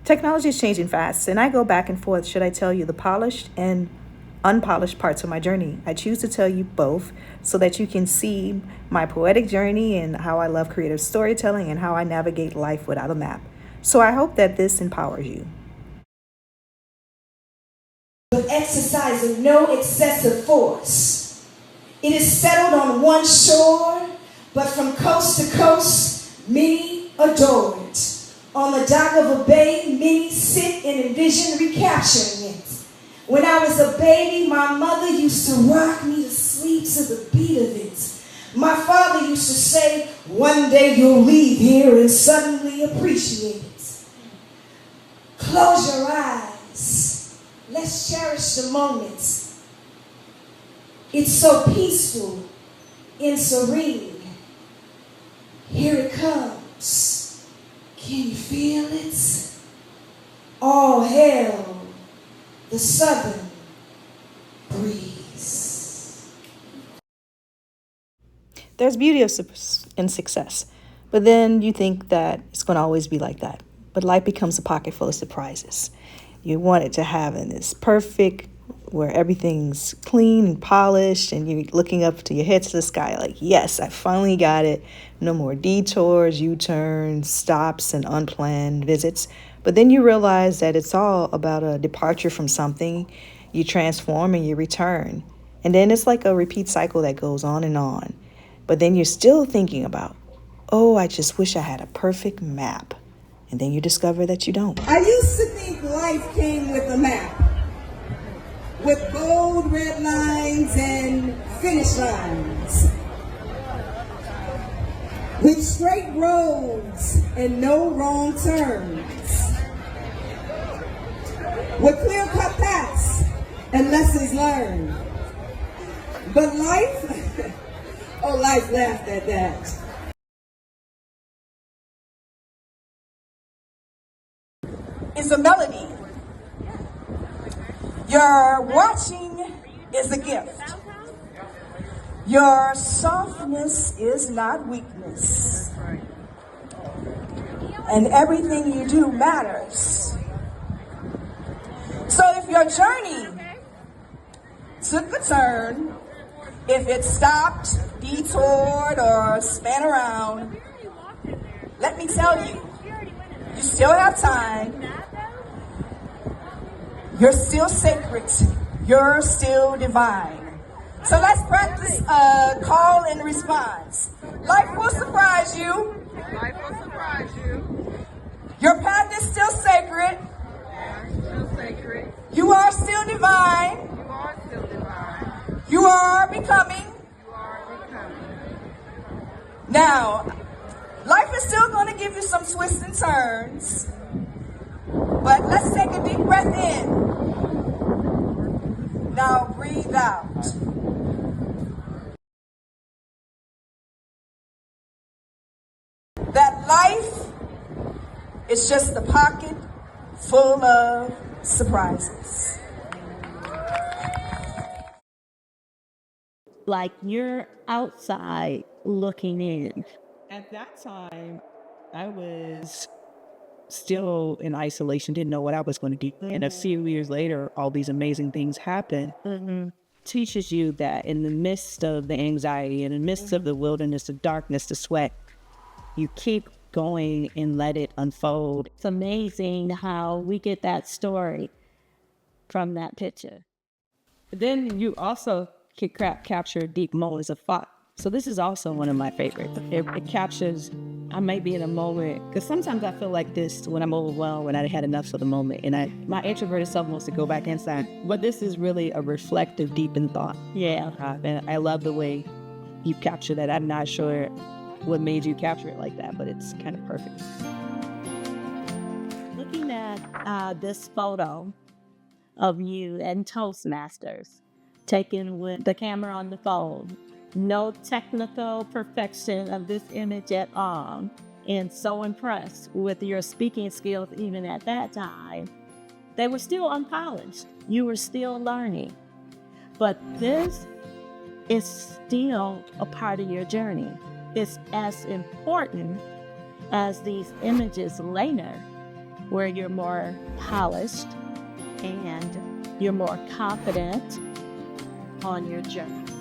Technology is changing fast, and I go back and forth. Should I tell you the polished and unpolished parts of my journey? I choose to tell you both so that you can see my poetic journey and how I love creative storytelling and how I navigate life without a map. So I hope that this empowers you. But exercising no excessive force. It is settled on one shore, but from coast to coast, many adore it. On the dock of a bay, many sit and envision recapturing it. When I was a baby, my mother used to rock me to sleep to the beat of it. My father used to say, one day you'll leave here and suddenly appreciate it. Close your eyes. Let's cherish the moment. It's so peaceful and serene. Here it comes. Can you feel it? All hail the southern breeze. There's beauty in success, but then you think that it's going to always be like that. But life becomes a pocket full of surprises. You want it to have this perfect, where everything's clean and polished, and you're looking up to your head to the sky like, yes, I finally got it. No more detours, U-turns, stops, and unplanned visits. But then you realize that it's all about a departure from something. You transform and you return. And then it's like a repeat cycle that goes on and on. But then you're still thinking about, oh, I just wish I had a perfect map. And then you discover that you don't. I used to think life came with a map, with bold red lines and finish lines, with straight roads and no wrong turns, with clear-cut paths and lessons learned. But life, oh, life laughed at that. It's a melody. Your watching is a gift. Your softness is not weakness. And everything you do matters. So if your journey took a turn, if it stopped, detoured, or span around, let me tell you, you still have time. You're still sacred. You're still divine. So let's practice call and response. Life will surprise you. Life will surprise you. Your path is still sacred. Still sacred. You are still divine. You are still divine. You are becoming. You are becoming. Now, life is still going to give you some twists and turns. But let's take a deep breath in. Now breathe out. That life is just a pocket full of surprises. Like you're outside looking in. At that time, I was still in isolation, didn't know what I was going to do. And a few years later, all these amazing things happened. Teaches you that in the midst of the anxiety, in the midst of the wilderness, the darkness, the sweat, you keep going and let it unfold. It's amazing how we get that story from that picture. Then you also can capture deep moments of thought. So this is also one of my favorites. It captures, I may be in a moment, because sometimes I feel like this when I'm overwhelmed, when I had enough of the moment, and my introverted self wants to go back inside. But this is really a reflective, deepened thought. Yeah. And I love the way you capture that. I'm not sure what made you capture it like that, but it's kind of perfect. Looking at this photo of you and Toastmasters, taken with the camera on the phone, no technical perfection of this image at all, and so impressed with your speaking skills even at that time. They were still unpolished. You were still learning. But this is still a part of your journey. It's as important as these images later where you're more polished and you're more confident on your journey.